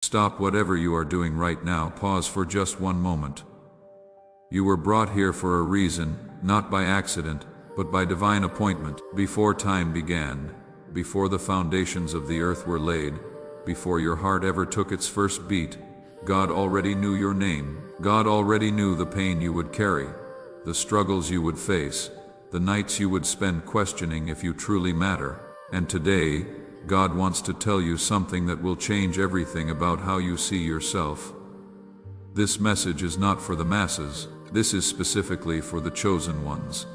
Stop whatever you are doing right now. Pause for just one moment. You were brought here for a reason, not by accident, but by divine appointment. Before time began, before the foundations of the earth were laid, before your heart ever took its first beat, God already knew your name. God already knew the pain you would carry, the struggles you would face, the nights you would spend questioning if you truly matter. And today, God wants to tell you something that will change everything about how you see yourself. This message is not for the masses. This is specifically for the chosen ones.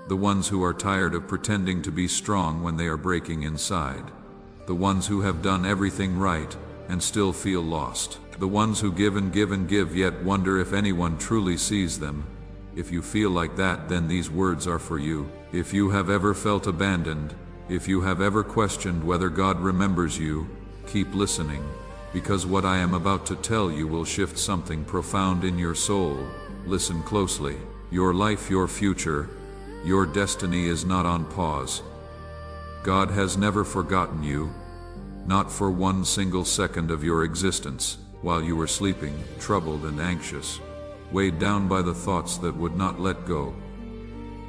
The ones who are tired of pretending to be strong when they are breaking inside. The ones who have done everything right and still feel lost. The ones who give and give and give yet wonder if anyone truly sees them. If you feel like that, then these words are for you. If you have ever felt abandoned, if you have ever questioned whether God remembers you, keep listening, because what I am about to tell you will shift something profound in your soul. Listen closely. Your life, your future, your destiny is not on pause. God has never forgotten you, not for one single second of your existence, while you were sleeping, troubled and anxious, weighed down by the thoughts that would not let go.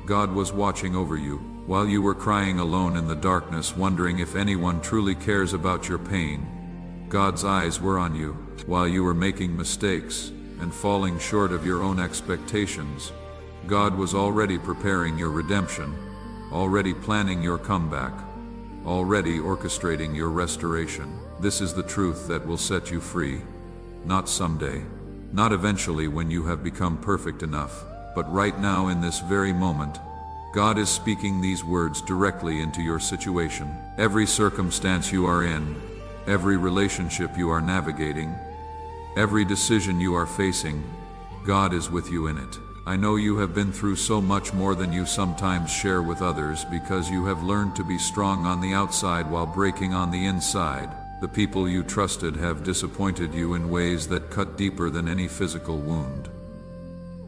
God was watching over you, while you were crying alone in the darkness, wondering if anyone truly cares about your pain. God's eyes were on you, while you were making mistakes and falling short of your own expectations. God was already preparing your redemption, already planning your comeback, already orchestrating your restoration. This is the truth that will set you free. Not someday, not eventually when you have become perfect enough, but right now in this very moment. God is speaking these words directly into your situation. Every circumstance you are in, every relationship you are navigating, every decision you are facing, God is with you in it. I know you have been through so much more than you sometimes share with others, because you have learned to be strong on the outside while breaking on the inside. The people you trusted have disappointed you in ways that cut deeper than any physical wound.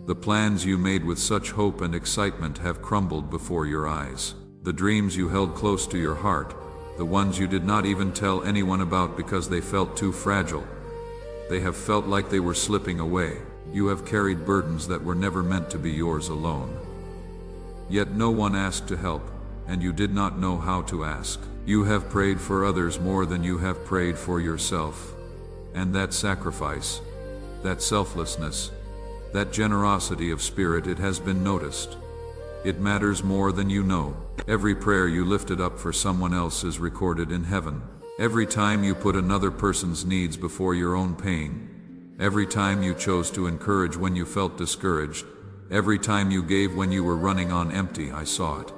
The plans you made with such hope and excitement have crumbled before your eyes. The dreams you held close to your heart, the ones you did not even tell anyone about because they felt too fragile, they have felt like they were slipping away. You have carried burdens that were never meant to be yours alone. Yet no one asked to help, and you did not know how to ask. You have prayed for others more than you have prayed for yourself. And that sacrifice, that selflessness, that generosity of spirit, it has been noticed. It matters more than you know. Every prayer you lifted up for someone else is recorded in heaven. Every time you put another person's needs before your own pain, every time you chose to encourage when you felt discouraged, every time you gave when you were running on empty, I saw it.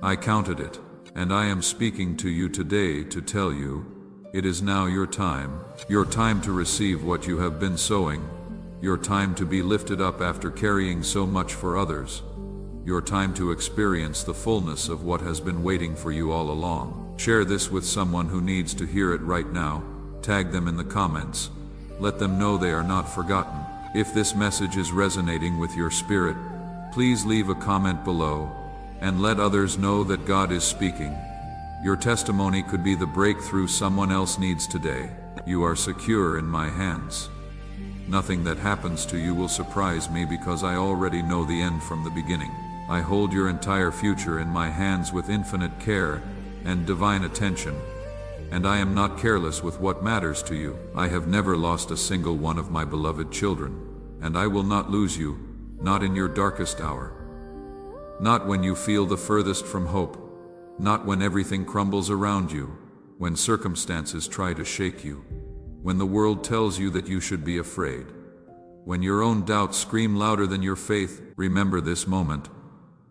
I counted it, and I am speaking to you today to tell you, it is now your time to receive what you have been sowing, your time to be lifted up after carrying so much for others, your time to experience the fullness of what has been waiting for you all along. Share this with someone who needs to hear it right now. Tag them in the comments. Let them know they are not forgotten. If this message is resonating with your spirit, please leave a comment below and let others know that God is speaking. Your testimony could be the breakthrough someone else needs today. You are secure in my hands. Nothing that happens to you will surprise me, because I already know the end from the beginning. I hold your entire future in my hands with infinite care and divine attention. And I am not careless with what matters to you. I have never lost a single one of my beloved children, and I will not lose you, not in your darkest hour. Not when you feel the furthest from hope, not when everything crumbles around you, when circumstances try to shake you, when the world tells you that you should be afraid, when your own doubts scream louder than your faith. Remember this moment.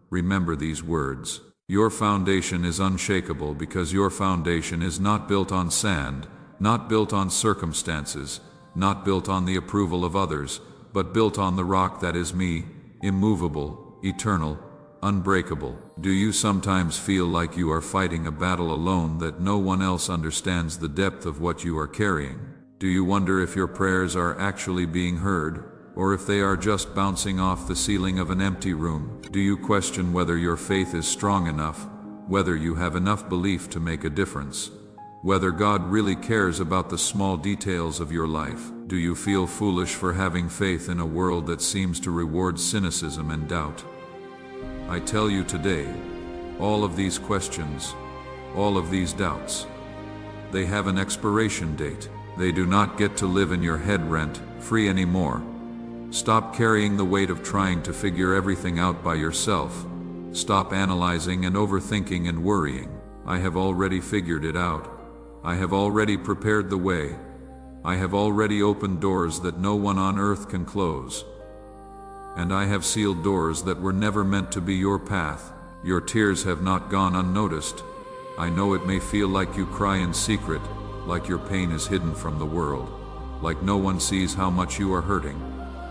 Remember these words. Your foundation is unshakable, because your foundation is not built on sand, not built on circumstances, not built on the approval of others, but built on the rock that is me, immovable, eternal, unbreakable. Do you sometimes feel like you are fighting a battle alone, that no one else understands the depth of what you are carrying? Do you wonder if your prayers are actually being heard, or if they are just bouncing off the ceiling of an empty room? Do you question whether your faith is strong enough, whether you have enough belief to make a difference? whether God really cares about the small details of your life. Do you feel foolish for having faith in a world that seems to reward cynicism and doubt? I tell you today, all of these questions, all of these doubts, they have an expiration date. They do not get to live in your head rent-free anymore. Stop carrying the weight of trying to figure everything out by yourself. Stop analyzing and overthinking and worrying. I have already figured it out. I have already prepared the way. I have already opened doors that no one on earth can close. And I have sealed doors that were never meant to be your path. Your tears have not gone unnoticed. I know it may feel like you cry in secret, like your pain is hidden from the world, like no one sees how much you are hurting.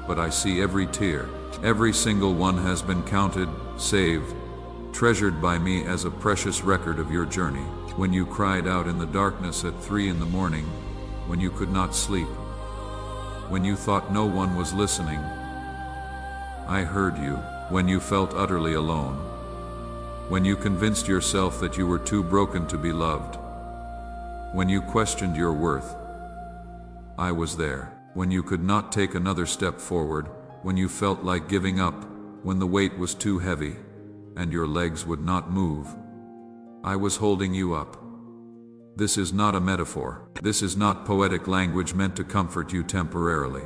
But I see every tear. Every single one has been counted, saved, treasured by me as a precious record of your journey. When you cried out in the darkness at 3 in the morning, when you could not sleep, when you thought no one was listening, I heard you. When you felt utterly alone, when you convinced yourself that you were too broken to be loved, when you questioned your worth, I was there. When you could not take another step forward, when you felt like giving up, when the weight was too heavy and your legs would not move, I was holding you up. This is not a metaphor. This is not poetic language meant to comfort you temporarily.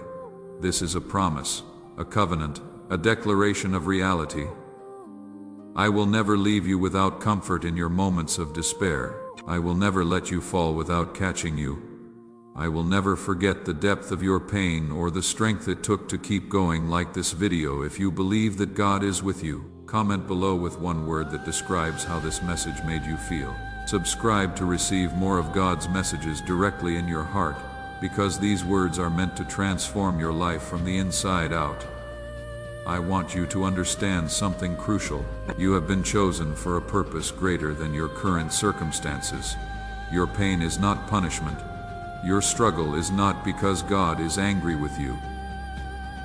This is a promise, a covenant, a declaration of reality. I will never leave you without comfort in your moments of despair. I will never let you fall without catching you. I will never forget the depth of your pain or the strength it took to keep going like this video. If you believe that God is with you, comment below with one word that describes how this message made you feel. Subscribe to receive more of God's messages directly in your heart, because these words are meant to transform your life from the inside out. I want you to understand something crucial. You have been chosen for a purpose greater than your current circumstances. Your pain is not punishment. Your struggle is not because God is angry with you.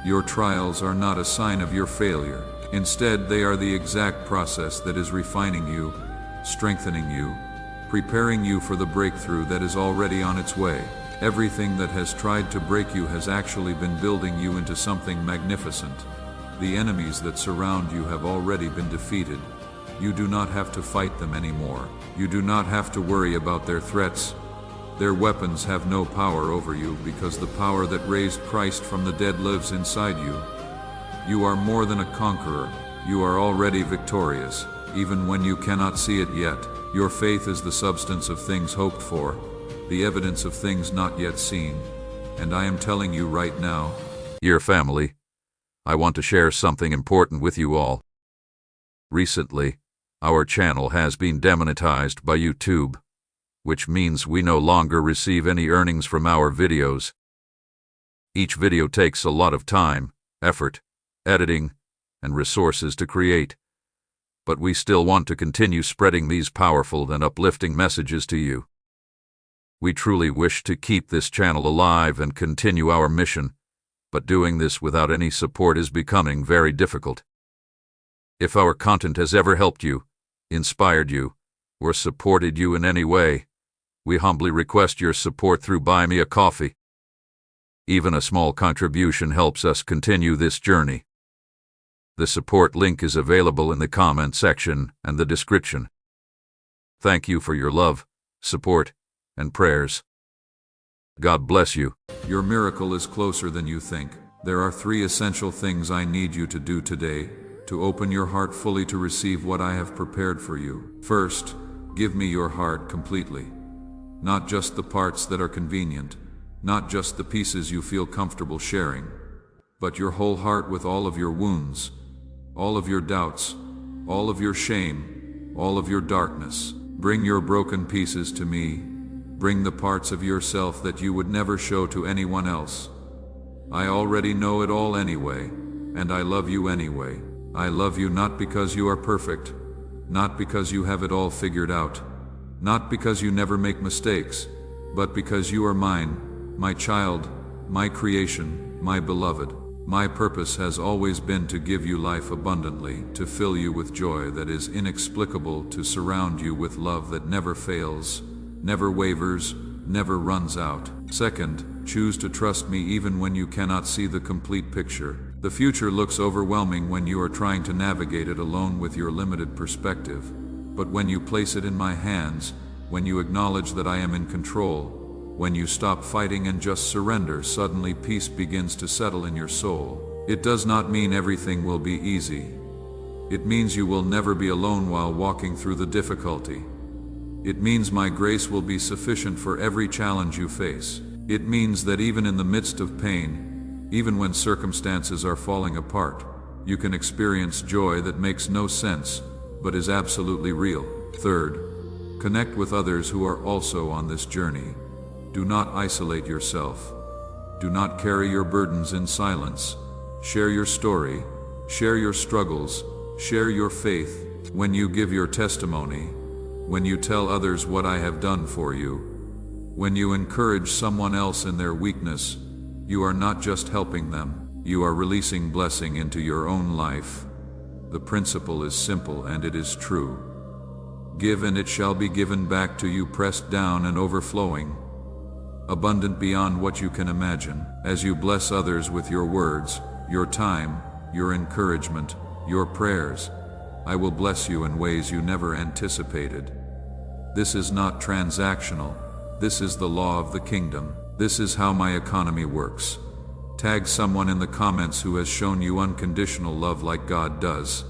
Your trials are not a sign of your failure. Instead, they are the exact process that is refining you, strengthening you, preparing you for the breakthrough that is already on its way. Everything that has tried to break you has actually been building you into something magnificent. The enemies that surround you have already been defeated. You do not have to fight them anymore. You do not have to worry about their threats. Their weapons have no power over you, because the power that raised Christ from the dead lives inside you. You are more than a conqueror. You are already victorious, even when you cannot see it yet. Your faith is the substance of things hoped for, the evidence of things not yet seen. And I am telling you right now, dear family, I want to share something important with you all. Recently, our channel has been demonetized by YouTube, which means we no longer receive any earnings from our videos. Each video takes a lot of time, effort, editing, and resources to create, but we still want to continue spreading these powerful and uplifting messages to you. We truly wish to keep this channel alive and continue our mission, but doing this without any support is becoming very difficult. If our content has ever helped you, inspired you, or supported you in any way, we humbly request your support through Buy Me a Coffee. Even a small contribution helps us continue this journey. The support link is available in the comment section and the description. Thank you for your love, support, and prayers. God bless you. Your miracle is closer than you think. There are 3 essential things I need you to do today to open your heart fully to receive what I have prepared for you. First, give me your heart completely. Not just the parts that are convenient, not just the pieces you feel comfortable sharing, but your whole heart with all of your wounds, all of your doubts, all of your shame, all of your darkness. Bring your broken pieces to me. Bring the parts of yourself that you would never show to anyone else. I already know it all anyway, and I love you anyway. I love you not because you are perfect, not because you have it all figured out, not because you never make mistakes, but because you are mine, my child, my creation, my beloved. My purpose has always been to give you life abundantly, to fill you with joy that is inexplicable, to surround you with love that never fails, never wavers, never runs out. Second, choose to trust me even when you cannot see the complete picture. The future looks overwhelming when you are trying to navigate it alone with your limited perspective. But when you place it in my hands, when you acknowledge that I am in control, when you stop fighting and just surrender, suddenly peace begins to settle in your soul. It does not mean everything will be easy. It means you will never be alone while walking through the difficulty. It means my grace will be sufficient for every challenge you face. It means that even in the midst of pain, even when circumstances are falling apart, you can experience joy that makes no sense, but is absolutely real. Third, connect with others who are also on this journey. Do not isolate yourself. Do not carry your burdens in silence. Share your story, share your struggles, share your faith. When you give your testimony, when you tell others what I have done for you, when you encourage someone else in their weakness, you are not just helping them, you are releasing blessing into your own life. The principle is simple and it is true. Give and it shall be given back to you, pressed down and overflowing, abundant beyond what you can imagine. As you bless others with your words, your time, your encouragement, your prayers, I will bless you in ways you never anticipated. This is not transactional. This is the law of the kingdom. This is how my economy works. Tag someone in the comments who has shown you unconditional love like God does.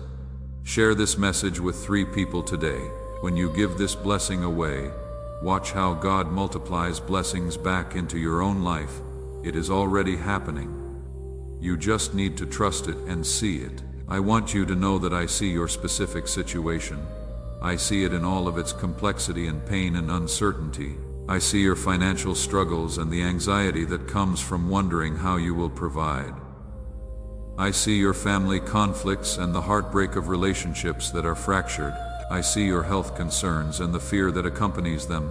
Share this message with 3 people today. When you give this blessing away, watch how God multiplies blessings back into your own life. It is already happening. You just need to trust it and see it. I want you to know that I see your specific situation. I see it in all of its complexity and pain and uncertainty. I see your financial struggles and the anxiety that comes from wondering how you will provide. I see your family conflicts and the heartbreak of relationships that are fractured. I see your health concerns and the fear that accompanies them.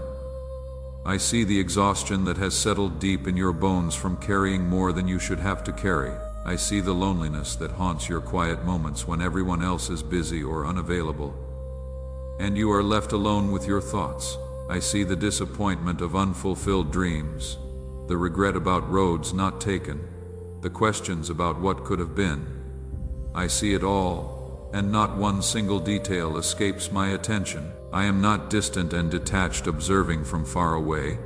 I see the exhaustion that has settled deep in your bones from carrying more than you should have to carry. I see the loneliness that haunts your quiet moments when everyone else is busy or unavailable, and you are left alone with your thoughts. I see the disappointment of unfulfilled dreams, the regret about roads not taken, the questions about what could have been. I see it all, and not one single detail escapes my attention. I am not distant and detached observing from far away.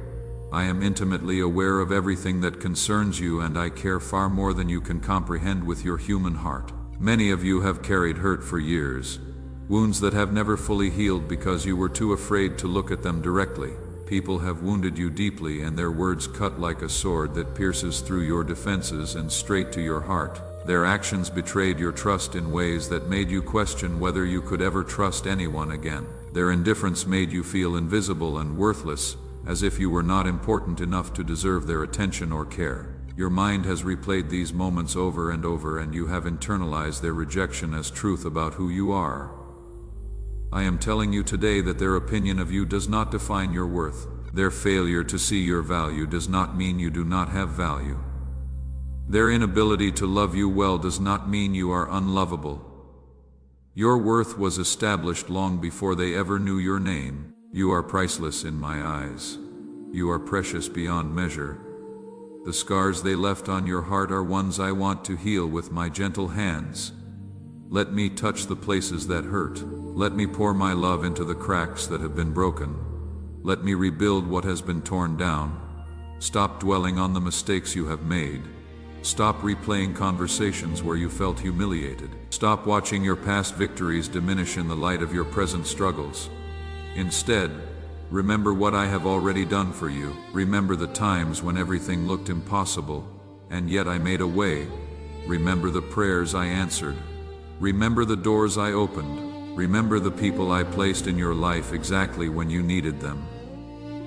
I am intimately aware of everything that concerns you, and I care far more than you can comprehend with your human heart. Many of you have carried hurt for years, wounds that have never fully healed because you were too afraid to look at them directly. People have wounded you deeply, and their words cut like a sword that pierces through your defenses and straight to your heart. Their actions betrayed your trust in ways that made you question whether you could ever trust anyone again. Their indifference made you feel invisible and worthless, as if you were not important enough to deserve their attention or care. Your mind has replayed these moments over and over, and you have internalized their rejection as truth about who you are. I am telling you today that their opinion of you does not define your worth. Their failure to see your value does not mean you do not have value. Their inability to love you well does not mean you are unlovable. Your worth was established long before they ever knew your name. You are priceless in my eyes. You are precious beyond measure. The scars they left on your heart are ones I want to heal with my gentle hands. Let me touch the places that hurt. Let me pour my love into the cracks that have been broken. Let me rebuild what has been torn down. Stop dwelling on the mistakes you have made. Stop replaying conversations where you felt humiliated. Stop watching your past victories diminish in the light of your present struggles. Instead, remember what I have already done for you. Remember the times when everything looked impossible, and yet I made a way. Remember the prayers I answered. Remember the doors I opened. Remember the people I placed in your life exactly when you needed them.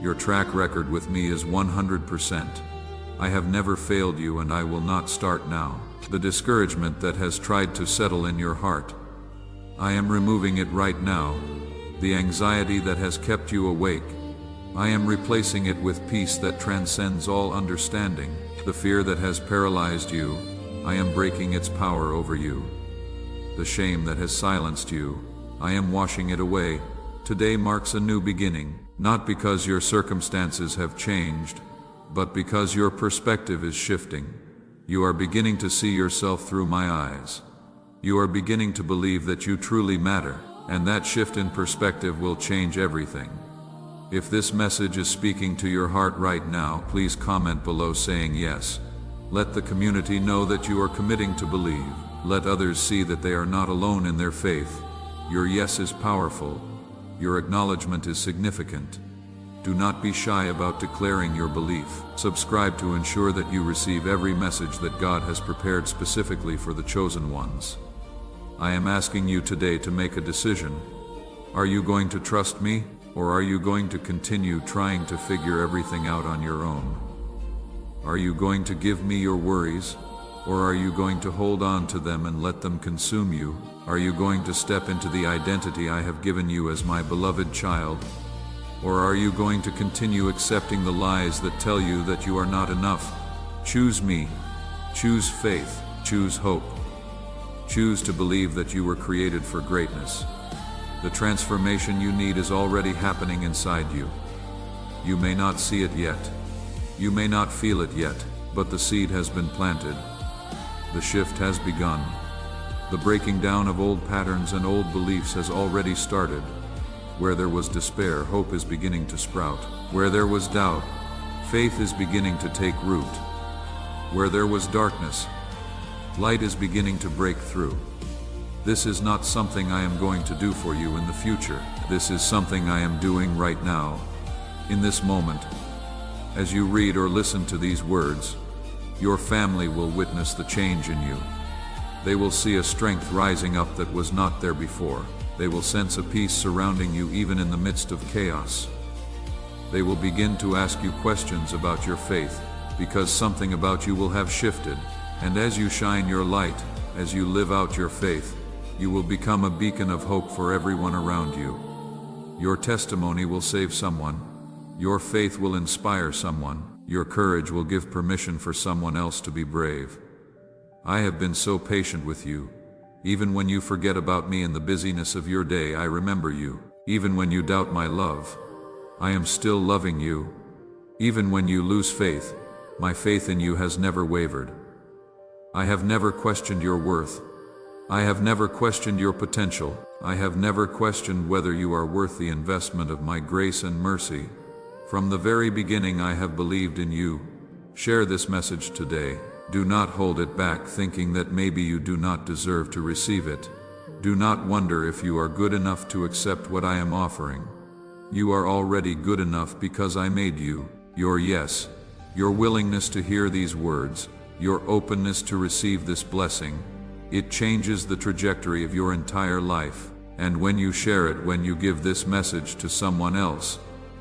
Your track record with me is 100%. I have never failed you, and I will not start now. The discouragement that has tried to settle in your heart, I am removing it right now. The anxiety that has kept you awake, I am replacing it with peace that transcends all understanding. The fear that has paralyzed you, I am breaking its power over you. The shame that has silenced you, I am washing it away. Today marks a new beginning. Not because your circumstances have changed, but because your perspective is shifting. You are beginning to see yourself through my eyes. You are beginning to believe that you truly matter, and that shift in perspective will change everything. If this message is speaking to your heart right now, please comment below saying yes. Let the community know that you are committing to believe. Let others see that they are not alone in their faith. Your yes is powerful. Your acknowledgement is significant. Do not be shy about declaring your belief. Subscribe to ensure that you receive every message that God has prepared specifically for the chosen ones. I am asking you today to make a decision. Are you going to trust me, or are you going to continue trying to figure everything out on your own? Are you going to give me your worries, or are you going to hold on to them and let them consume you? Are you going to step into the identity I have given you as my beloved child? Or are you going to continue accepting the lies that tell you that you are not enough? Choose me. Choose faith. Choose hope. Choose to believe that you were created for greatness. The transformation you need is already happening inside you. You may not see it yet. You may not feel it yet, but the seed has been planted. The shift has begun. The breaking down of old patterns and old beliefs has already started. Where there was despair, hope is beginning to sprout. Where there was doubt, faith is beginning to take root. Where there was darkness, light is beginning to break through. This is not something I am going to do for you in the future. This is something I am doing right now, in this moment. As you read or listen to these words, your family will witness the change in you. They will see a strength rising up that was not there before. They will sense a peace surrounding you even in the midst of chaos. They will begin to ask you questions about your faith, because something about you will have shifted. And as you shine your light, as you live out your faith, you will become a beacon of hope for everyone around you. Your testimony will save someone. Your faith will inspire someone. Your courage will give permission for someone else to be brave. I have been so patient with you. Even when you forget about me in the busyness of your day, I remember you. Even when you doubt my love, I am still loving you. Even when you lose faith, my faith in you has never wavered. I have never questioned your worth. I have never questioned your potential. I have never questioned whether you are worth the investment of my grace and mercy. From the very beginning, I have believed in you. Share this message today. Do not hold it back thinking that maybe you do not deserve to receive it. Do not wonder if you are good enough to accept what I am offering. You are already good enough because I made you. Your yes, your willingness to hear these words, your openness to receive this blessing, it changes the trajectory of your entire life. And when you share it, when you give this message to someone else,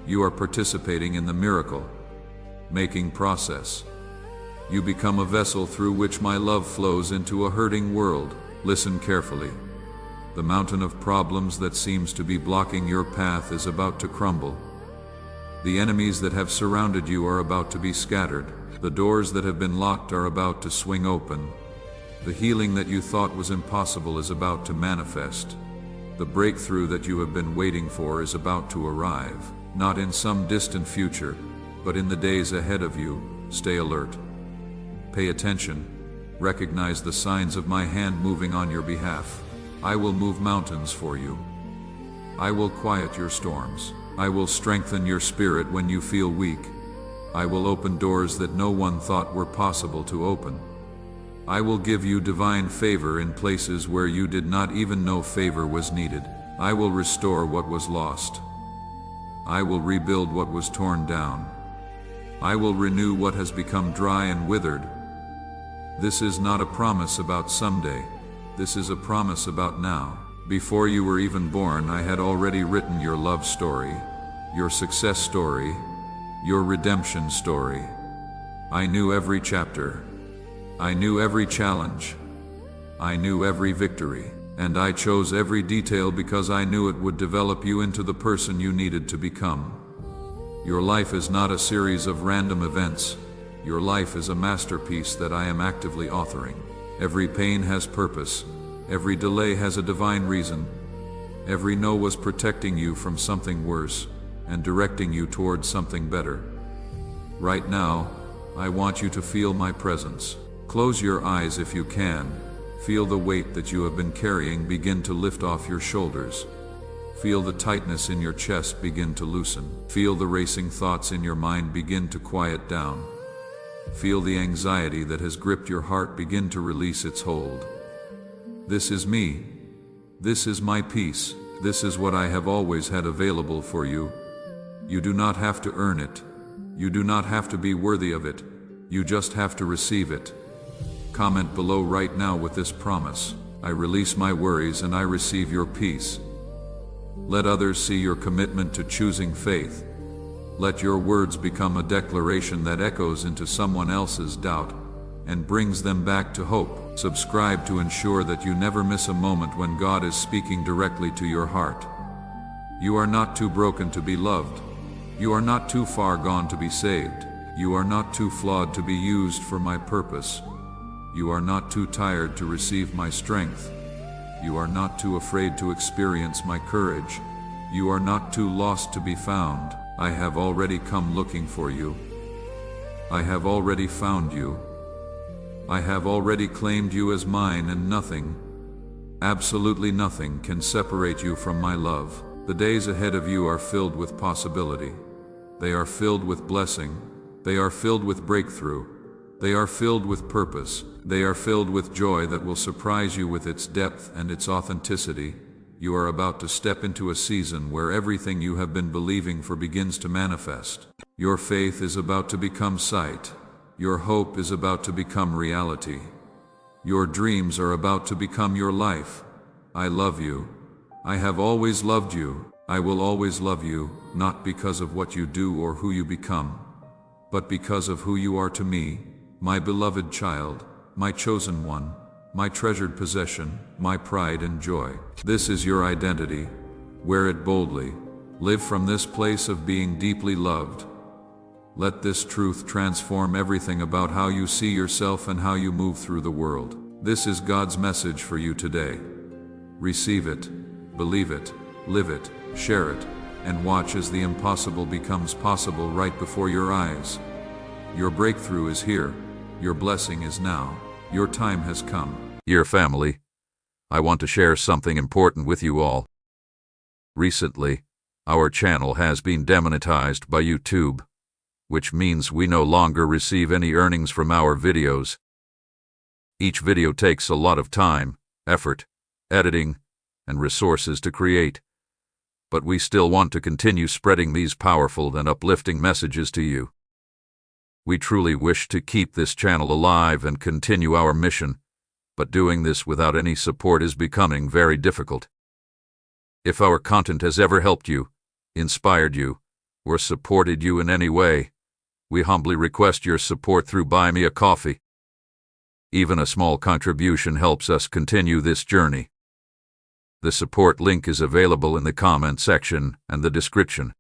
you are participating in the miracle making process. You become a vessel through which my love flows into a hurting world. Listen carefully. The mountain of problems that seems to be blocking your path is about to crumble. The enemies that have surrounded you are about to be scattered. The doors that have been locked are about to swing open. The healing that you thought was impossible is about to manifest. The breakthrough that you have been waiting for is about to arrive. Not in some distant future, but in the days ahead of you. Stay alert. Pay attention. Recognize the signs of my hand moving on your behalf. I will move mountains for you. I will quiet your storms. I will strengthen your spirit when you feel weak. I will open doors that no one thought were possible to open. I will give you divine favor in places where you did not even know favor was needed. I will restore what was lost. I will rebuild what was torn down. I will renew what has become dry and withered. This is not a promise about someday. This is a promise about now. Before you were even born, I had already written your love story, your success story, your redemption story. I knew every chapter. I knew every challenge. I knew every victory. And I chose every detail because I knew it would develop you into the person you needed to become. Your life is not a series of random events. Your life is a masterpiece that I am actively authoring. Every pain has purpose. Every delay has a divine reason. Every no was protecting you from something worse. and directing you towards something better. Right now, I want you to feel my presence. Close your eyes if you can. Feel the weight that you have been carrying begin to lift off your shoulders. Feel the tightness in your chest begin to loosen. Feel the racing thoughts in your mind begin to quiet down. Feel the anxiety that has gripped your heart begin to release its hold. This is me. This is my peace. This is what I have always had available for you. You do not have to earn it. You do not have to be worthy of it. You just have to receive it. Comment below right now with this promise. I release my worries and I receive your peace. Let others see your commitment to choosing faith. Let your words become a declaration that echoes into someone else's doubt and brings them back to hope. Subscribe to ensure that you never miss a moment when God is speaking directly to your heart. You are not too broken to be loved. You are not too far gone to be saved. You are not too flawed to be used for my purpose. You are not too tired to receive my strength. You are not too afraid to experience my courage. You are not too lost to be found. I have already come looking for you. I have already found you. I have already claimed you as mine, and nothing, absolutely nothing, can separate you from my love. The days ahead of you are filled with possibility. They are filled with blessing. They are filled with breakthrough. They are filled with purpose. They are filled with joy that will surprise you with its depth and its authenticity. You are about to step into a season where everything you have been believing for begins to manifest. Your faith is about to become sight. Your hope is about to become reality. Your dreams are about to become your life. I love you. I have always loved you. I will always love you, not because of what you do or who you become, but because of who you are to me, my beloved child, my chosen one, my treasured possession, my pride and joy. This is your identity. Wear it boldly. Live from this place of being deeply loved. Let this truth transform everything about how you see yourself and how you move through the world. This is God's message for you today. Receive it, believe it, live it, share it, and watch as the impossible becomes possible right before your eyes. Your breakthrough is here. Your blessing is now. Your time has come. Dear family, I want to share something important with you all. Recently, our channel has been demonetized by YouTube, which means we no longer receive any earnings from our videos. Each video takes a lot of time, effort, editing, and resources to create, but we still want to continue spreading these powerful and uplifting messages to you. We truly wish to keep this channel alive and continue our mission, but doing this without any support is becoming very difficult. If our content has ever helped you, inspired you, or supported you in any way, we humbly request your support through Buy Me a Coffee. Even a small contribution helps us continue this journey. The support link is available in the comment section and the description.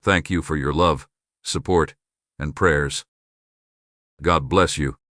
Thank you for your love, support, and prayers. God bless you.